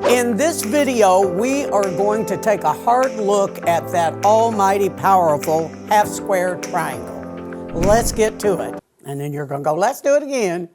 In this video, we are going to take a hard look at that almighty powerful half square triangle. Let's get to it. And then you're going to go, let's do it again.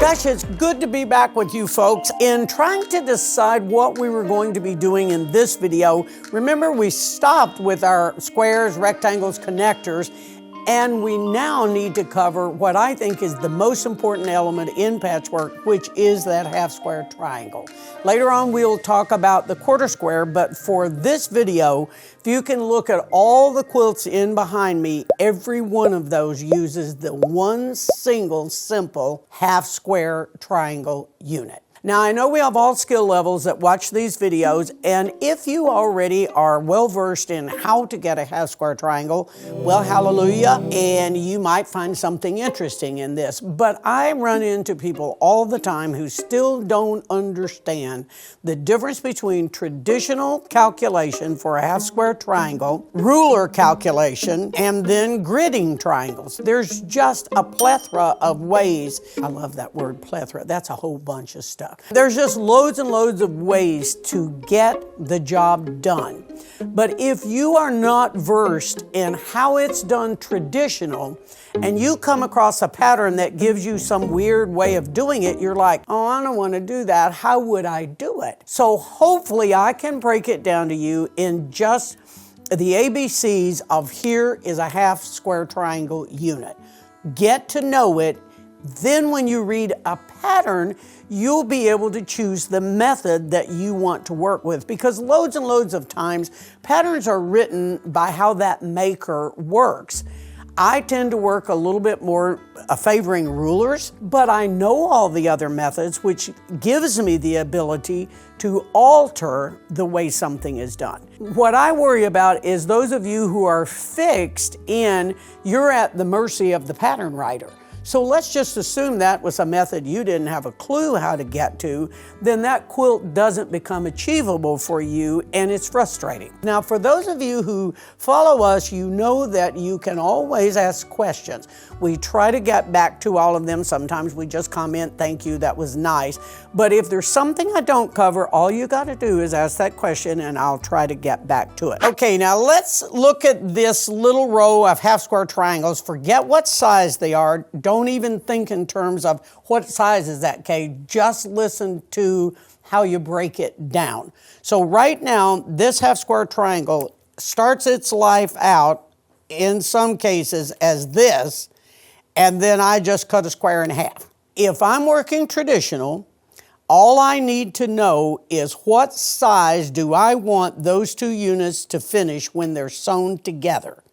Gosh, it's good to be back with you folks. In trying to decide what we were going to be doing in this video, remember we stopped with our squares, rectangles, connectors, and we now need to cover what I think is the most important element in patchwork, which is that half square triangle. Later on, we'll talk about the quarter square, but for this video, if you can look at all the quilts in behind me, every one of those uses the one single simple half square triangle unit. Now, I know we have all skill levels that watch these videos, and if you already are well-versed in how to get a half-square triangle, well, hallelujah, and you might find something interesting in this. But I run into people all the time who still don't understand the difference between traditional calculation for a half-square triangle, ruler calculation, and then gridding triangles. There's just a plethora of ways. I love that word, plethora. That's a whole bunch of stuff. There's just loads and loads of ways to get the job done. But if you are not versed in how it's done traditional, and you come across a pattern that gives you some weird way of doing it, you're like, oh, I don't want to do that. How would I do it? So hopefully I can break it down to you in just the ABCs of here is a half square triangle unit. Get to know it. Then when you read a pattern, you'll be able to choose the method that you want to work with, because loads and loads of times patterns are written by how that maker works. I tend to work a little bit more favoring rulers, but I know all the other methods, which gives me the ability to alter the way something is done. What I worry about is those of you who are fixed in, you're at the mercy of the pattern writer. So let's just assume that was a method you didn't have a clue how to get to, then that quilt doesn't become achievable for you, and it's frustrating. Now, for those of you who follow us, you know that you can always ask questions. We try to get back to all of them. Sometimes we just comment, thank you, that was nice. But if there's something I don't cover, all you got to do is ask that question and I'll try to get back to it. Okay, now let's look at this little row of half square triangles. Forget what size they are. Don't even think in terms of what size is that, Kaye. Just listen to how you break it down. So right now, this half square triangle starts its life out in some cases as this, and then I just cut a square in half. If I'm working traditional, all I need to know is what size do I want those two units to finish when they're sewn together.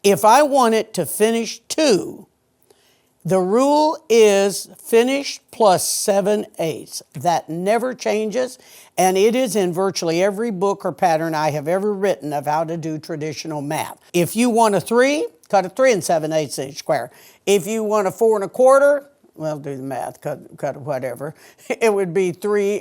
If I want it to finish 2, the rule is finish plus 7/8. That never changes, and it is in virtually every book or pattern I have ever written of how to do traditional math. If you want a 3, cut a 3 7/8 inch square. If you want a 4 1/4, well, do the math, cut whatever. It would be 3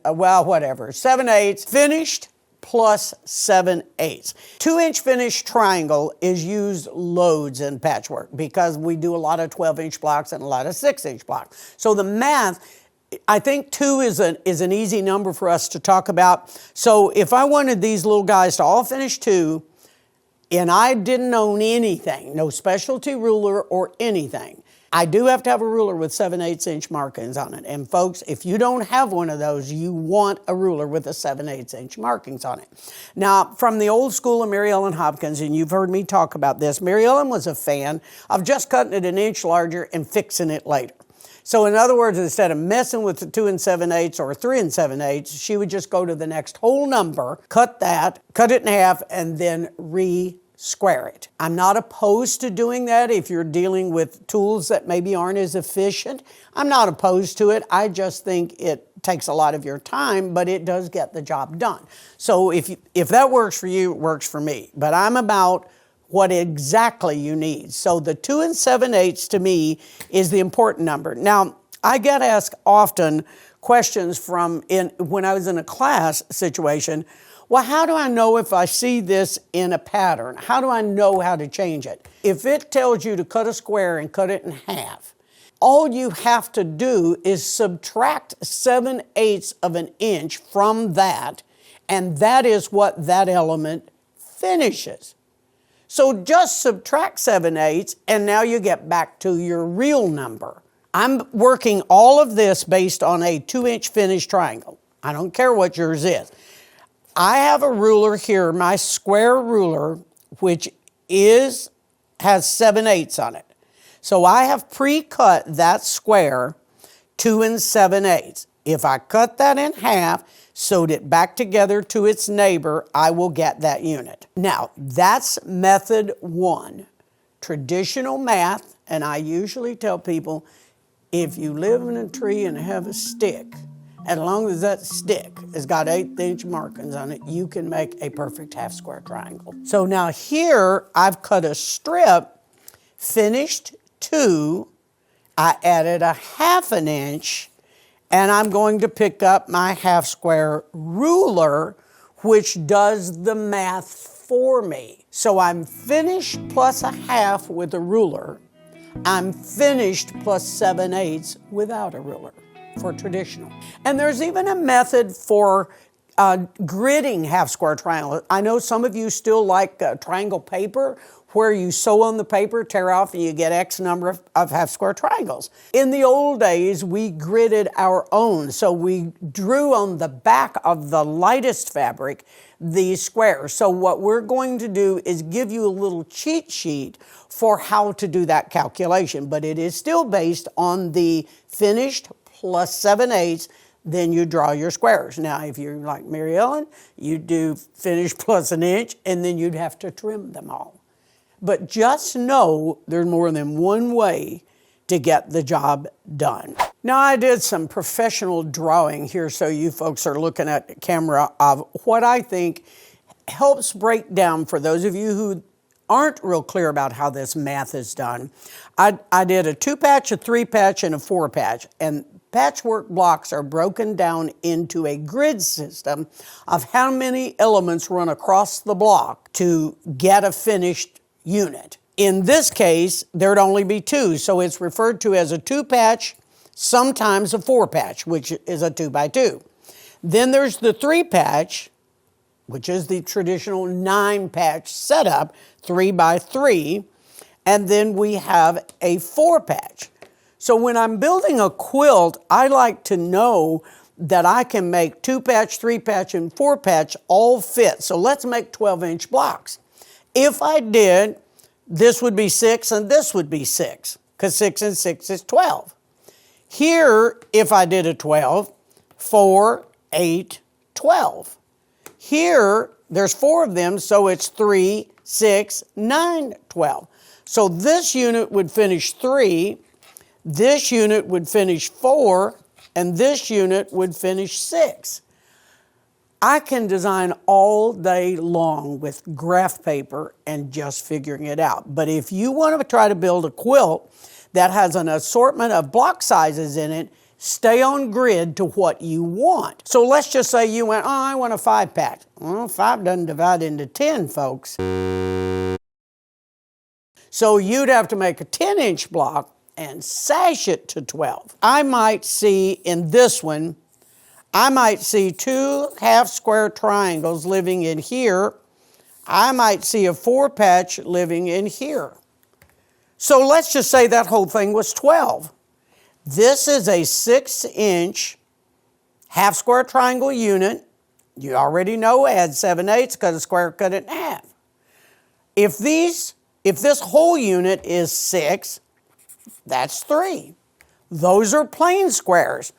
whatever. 7/8 finished plus 7/8. 2-inch finished triangle is used loads in patchwork because we do a lot of 12-inch blocks and a lot of 6-inch blocks. So the math, I think 2 is an easy number for us to talk about. So if I wanted these little guys to all finish 2, and I didn't own anything, no specialty ruler or anything, I do have to have a ruler with 7/8 inch markings on it. And folks, if you don't have one of those, you want a ruler with a 7/8 inch markings on it. Now, from the old school of Mary Ellen Hopkins, and you've heard me talk about this, Mary Ellen was a fan of just cutting it an inch larger and fixing it later. So in other words, instead of messing with the 2 7/8 or 3 7/8, she would just go to the next whole number, cut that, cut it in half, and then square it. I'm not opposed to doing that if you're dealing with tools that maybe aren't as efficient. I'm not opposed to it. I just think it takes a lot of your time, but it does get the job done. So if that works for you, it works for me. But I'm about what exactly you need. So the 2 7/8 to me is the important number. Now, I get asked often questions when I was in a class situation. Well, how do I know if I see this in a pattern? How do I know how to change it? If it tells you to cut a square and cut it in half, all you have to do is subtract 7/8 of an inch from that, and that is what that element finishes. So just subtract 7/8, and now you get back to your real number. I'm working all of this based on a 2-inch finished triangle. I don't care what yours is. I have a ruler here, my square ruler, which has 7/8 on it. So I have pre-cut that square 2 7/8. If I cut that in half, sewed it back together to its neighbor, I will get that unit. Now, that's method 1, traditional math, and I usually tell people, if you live in a tree and have a stick, as long as that stick has got 1/8 markings on it, you can make a perfect half square triangle. So now here, I've cut a strip, finished 2, I added a 1/2 inch, and I'm going to pick up my half square ruler, which does the math for me. So I'm finished plus a 1/2 with a ruler. I'm finished plus 7/8 without a ruler for traditional. And there's even a method for gridding half square triangles. I know some of you still like triangle paper, where you sew on the paper, tear off, and you get X number of half square triangles. In the old days, we gridded our own. So we drew on the back of the lightest fabric these squares. So what we're going to do is give you a little cheat sheet for how to do that calculation, but it is still based on the finished plus 7/8, then you draw your squares. Now, if you're like Mary Ellen, you do finished plus an inch, and then you'd have to trim them all. But just know there's more than one way to get the job done. Now, I did some professional drawing here, so you folks are looking at the camera of what I think helps break down for those of you who aren't real clear about how this math is done. I did a 2-patch, a 3-patch, and a 4-patch, and patchwork blocks are broken down into a grid system of how many elements run across the block to get a finished unit. In this case, there'd only be 2, so it's referred to as a 2-patch, sometimes a 4-patch, which is a 2x2. Then there's the 3-patch, which is the traditional 9-patch setup, 3x3, and then we have a 4-patch. So when I'm building a quilt, I like to know that I can make 2-patch, 3-patch, and 4-patch all fit. So let's make 12-inch blocks. If I did, this would be 6 and this would be 6, because 6 and 6 is 12. Here, if I did a 12, 4, 8, 12. Here, there's 4 of them, so it's 3, 6, 9, 12. So this unit would finish 3, this unit would finish 4, and this unit would finish 6. I can design all day long with graph paper and just figuring it out. But if you want to try to build a quilt that has an assortment of block sizes in it, stay on grid to what you want. So let's just say you went, oh, I want a 5-patch. Well, 5 doesn't divide into 10, folks. So you'd have to make a 10-inch block and sash it to 12. I might see in this one, I might see 2 half-square triangles living in here. I might see a 4-patch living in here. So let's just say that whole thing was 12. This is a 6-inch half-square triangle unit. You already know add 7/8 because the square cut it in half. If this whole unit is 6, that's 3. Those are plain squares.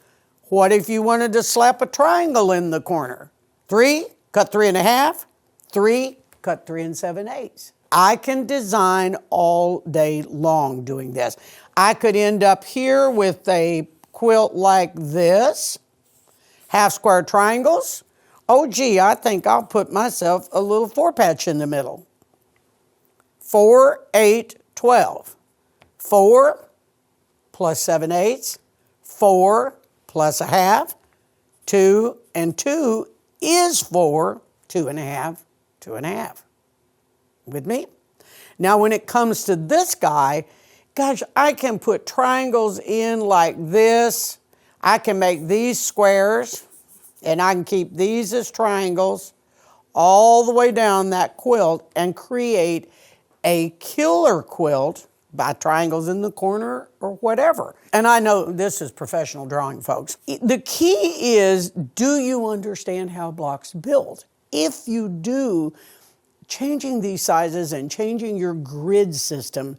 What if you wanted to slap a triangle in the corner? 3, cut 3 1/2, 3, cut 3 7/8. I can design all day long doing this. I could end up here with a quilt like this, half square triangles. Oh gee, I think I'll put myself a little 4-patch in the middle. 4, 8, 12. 4 plus 7/8, 4 plus a 1/2, 2 and 2 is 4, 2 1/2, 2 1/2. With me? Now when it comes to this guy, Gosh, I can put triangles in like this. I can make these squares, and I can keep these as triangles all the way down that quilt and create a killer quilt by triangles in the corner or whatever. And I know this is professional drawing, folks. The key is, do you understand how blocks build? If you do, changing these sizes and changing your grid system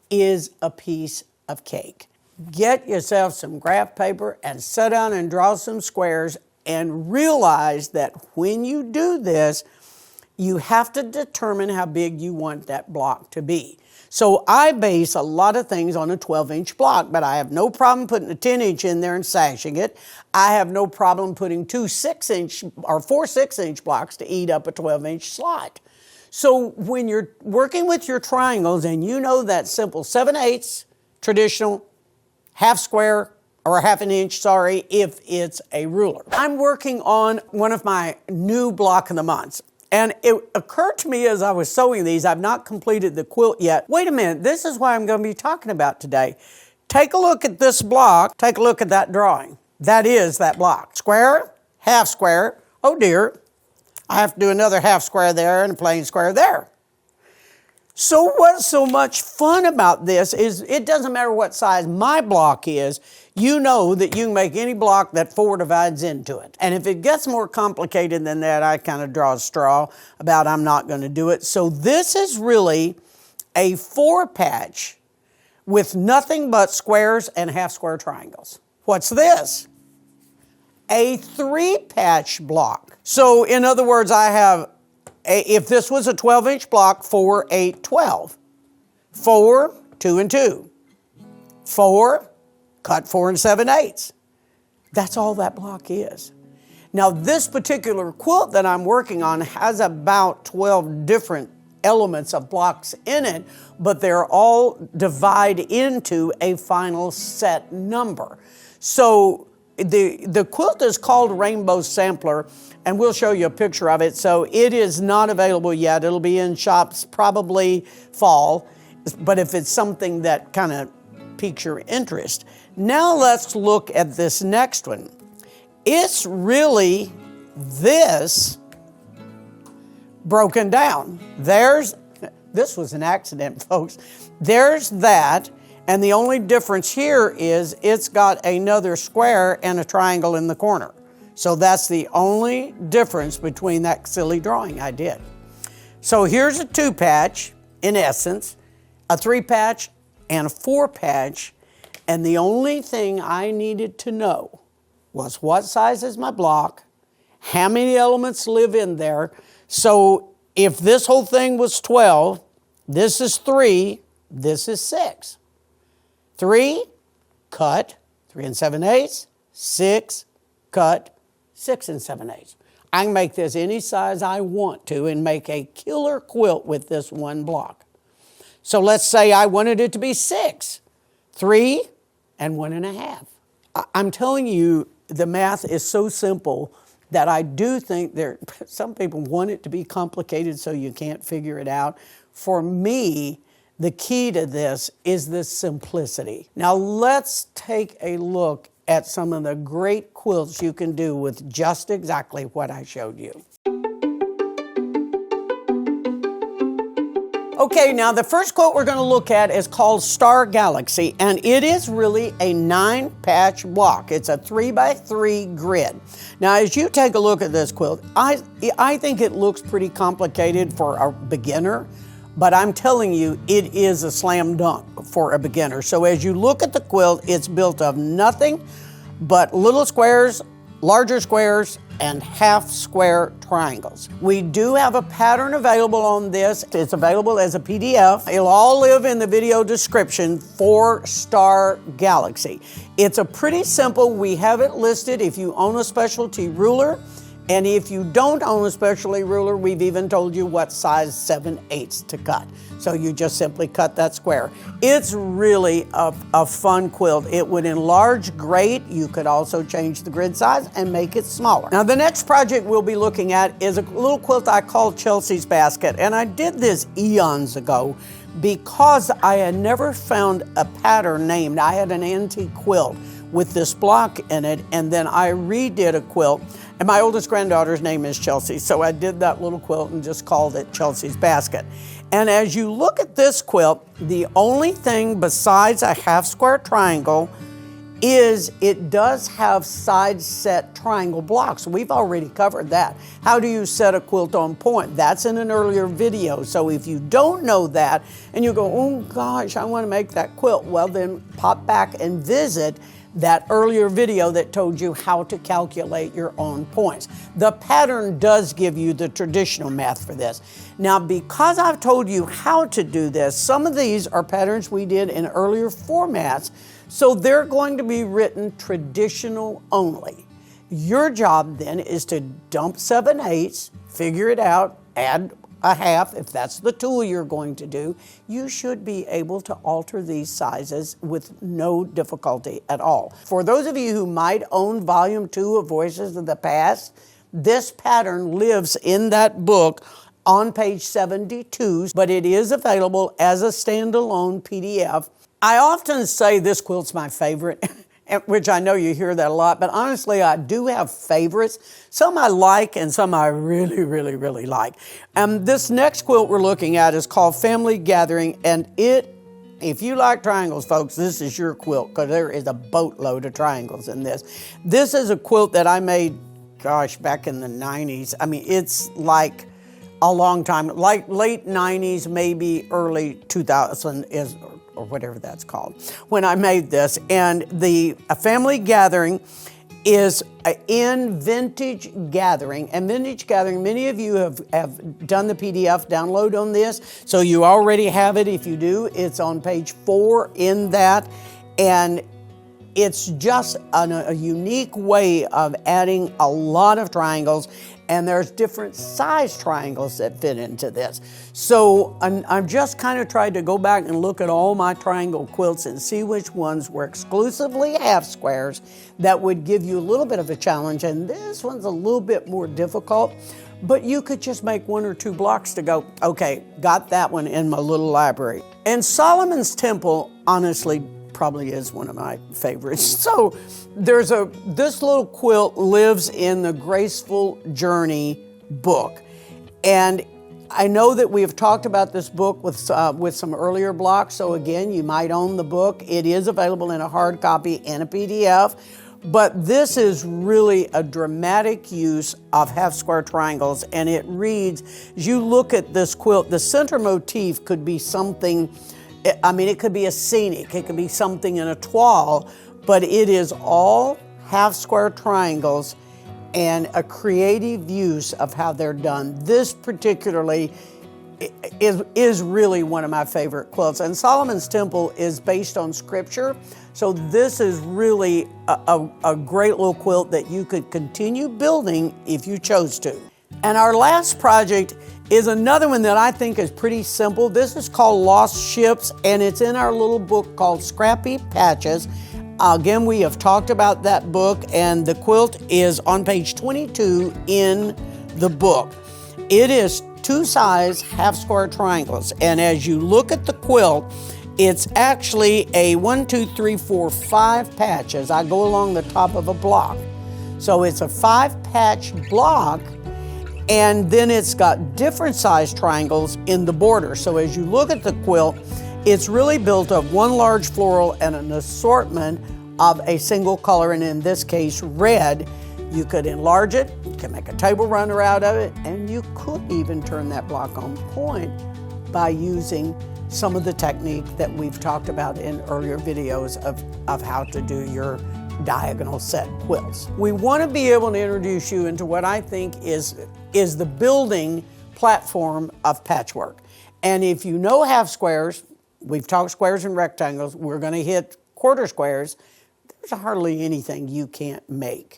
is a piece of cake. Get yourself some graph paper and sit down and draw some squares and realize that when you do this, you have to determine how big you want that block to be. So I base a lot of things on a 12-inch block, but I have no problem putting a 10-inch in there and sashing it. I have no problem putting 2 6-inch or 4 6-inch blocks to eat up a 12-inch slot. So when you're working with your triangles and you know that simple 7/8 traditional half square or half an inch, sorry, if it's a ruler. I'm working on one of my new block of the months. And it occurred to me as I was sewing these, I've not completed the quilt yet. Wait a minute, this is what I'm going to be talking about today. Take a look at this block. Take a look at that drawing. That is that block. Square, half square. Oh dear, I have to do another half square there and a plain square there. So what's so much fun about this is it doesn't matter what size my block is, you know that you can make any block that 4 divides into it. And if it gets more complicated than that, I kind of draw a straw about I'm not going to do it. So this is really a 4-patch with nothing but squares and half square triangles. What's this? A 3-patch block. So in other words, I have if this was a 12-inch block, 4, 8, 12. 4, 2 and 2. 4, cut 4 7/8. That's all that block is. Now this particular quilt that I'm working on has about 12 different elements of blocks in it, but they're all divide into a final set number. So the quilt is called Rainbow Sampler, and we'll show you a picture of it. So it is not available yet. It'll be in shops probably fall, but if it's something that kind of piques your interest. Now let's look at this next one. It's really this broken down. This was an accident, folks. There's that. And the only difference here is it's got another square and a triangle in the corner. So that's the only difference between that silly drawing I did. So here's a 2-patch, in essence, a 3-patch and a 4-patch. And the only thing I needed to know was what size is my block, how many elements live in there. So if this whole thing was 12, this is 3, this is 6. 3, cut, 3 7/8, 6, cut, 6 7/8. I can make this any size I want to and make a killer quilt with this one block. So let's say I wanted it to be 6, 3 and 1.5. I'm telling you, the math is so simple that I do think some people want it to be complicated so you can't figure it out. For me, the key to this is the simplicity. Now let's take a look at some of the great quilts you can do with just exactly what I showed you. Okay, now the first quilt we're going to look at is called Star Galaxy, and it is really a 9-patch block. It's a 3x3 grid. Now, as you take a look at this quilt, I think it looks pretty complicated for a beginner, but I'm telling you, it is a slam dunk for a beginner. So as you look at the quilt, it's built of nothing but little squares, larger squares, and half square triangles. We do have a pattern available on this. It's available as a PDF. It'll all live in the video description for Star Galaxy. It's a pretty simple, we have it listed if you own a specialty ruler, and if you don't own a specialty ruler, we've even told you what size 7/8 to cut. So you just simply cut that square. It's really a fun quilt. It would enlarge great. You could also change the grid size and make it smaller. Now the next project we'll be looking at is a little quilt I call Chelsea's Basket. And I did this eons ago because I had never found a pattern named. I had an antique quilt with this block in it, and then I redid a quilt, and my oldest granddaughter's name is Chelsea, so I did that little quilt and just called it Chelsea's Basket. And as you look at this quilt, the only thing besides a half square triangle is it does have side set triangle blocks. We've already covered that. How do you set a quilt on point? That's in an earlier video. So if you don't know that and you go, oh gosh, I want to make that quilt, well then pop back and visit that earlier video that told you how to calculate your own points. The pattern does give you the traditional math for this. Now, because I've told you how to do this, some of these are patterns we did in earlier formats, so they're going to be written traditional only. Your job then is to dump 7/8, figure it out, add a half, if that's the tool you're going to do. You should be able to alter these sizes with no difficulty at all. For those of you who might own volume 2 of Voices of the Past, this pattern lives in that book on page 72, but it is available as a standalone PDF. I often say this quilt's my favorite, which I know you hear that a lot, but honestly, I do have favorites. Some I like and some I really, really, really like. This next quilt we're looking at is called Family Gathering, and if you like triangles, folks, this is your quilt, because there is a boatload of triangles in this. This is a quilt that I made, gosh, back in the 90s. I mean, it's like a long time, like late 90s, maybe early 2000 is, or whatever that's called, when I made this. And the Family Gathering is in Vintage Gathering. And Vintage Gathering, many of you have done the PDF download on this, so you already have it. If you do, it's on page 4 in that. And it's just a unique way of adding a lot of triangles, and there's different size triangles that fit into this. So I've just kind of tried to go back and look at all my triangle quilts and see which ones were exclusively half squares that would give you a little bit of a challenge, and this one's a little bit more difficult, but you could just make 1 or 2 blocks to go, okay, got that one in my little library. And Solomon's Temple, honestly, probably is one of my favorites. So this little quilt lives in the Graceful Journey book. And I know that we have talked about this book with some earlier blocks. So again, you might own the book. It is available in a hard copy and a PDF. But this is really a dramatic use of half square triangles. And it reads, as you look at this quilt, the center motif could be something, I mean, it could be a scenic, it could be something in a toile, but it is all half square triangles and a creative use of how they're done. This particularly is really one of my favorite quilts. And Solomon's Temple is based on scripture, so this is really a great little quilt that you could continue building if you chose to. And our last project is another one that I think is pretty simple. This is called Lost Ships, and it's in our little book called Scrappy Patches. Again, we have talked about that book, and the quilt is on page 22 in the book. It is 2 size half square triangles, and as you look at the quilt, it's actually a 1, 2, 3, 4, 5 patches. I go along the top of a block. So it's a 5-patch block, and then it's got different size triangles in the border. So as you look at the quilt, it's really built of 1 large floral and an assortment of a single color, and in this case, red. You could enlarge it, you can make a table runner out of it, and you could even turn that block on point by using some of the technique that we've talked about in earlier videos of how to do your diagonal set quilts. We want to be able to introduce you into what I think is the building platform of patchwork. And if you know half squares, we've talked squares and rectangles, we're going to hit quarter squares. There's hardly anything you can't make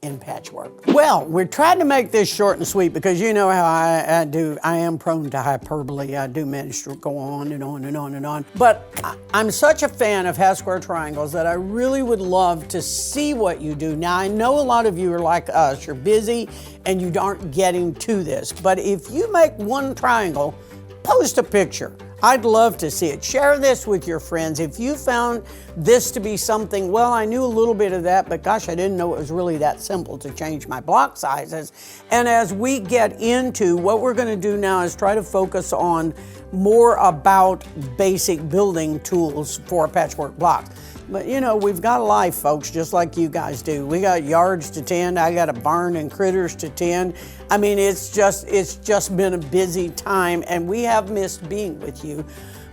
in patchwork. Well, we're trying to make this short and sweet because you know how I do. I am prone to hyperbole. I do manage to go on and on and on and on. But I'm such a fan of half square triangles that I really would love to see what you do. Now, I know a lot of you are like us. You're busy and you aren't getting to this. But if you make 1 triangle, post a picture. I'd love to see it. Share this with your friends. If you found this to be something, well, I knew a little bit of that, but gosh, I didn't know it was really that simple to change my block sizes. And as we get into what we're going to do now is try to focus on more about basic building tools for patchwork blocks. But you know, we've got a life, folks, just like you guys do. We got yards to tend. I got a barn and critters to tend. I mean, it's just been a busy time, and we have missed being with you.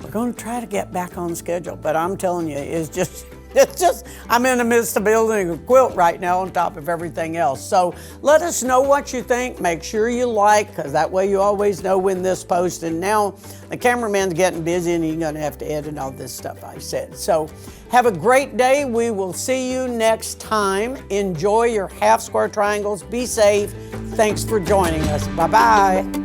We're going to try to get back on schedule, but I'm telling you, it's just, I'm in the midst of building a quilt right now on top of everything else. So let us know what you think. Make sure you like, because that way you always know when this posts. And now the cameraman's getting busy and he's going to have to edit all this stuff I said. So have a great day. We will see you next time. Enjoy your half square triangles. Be safe. Thanks for joining us. Bye-bye.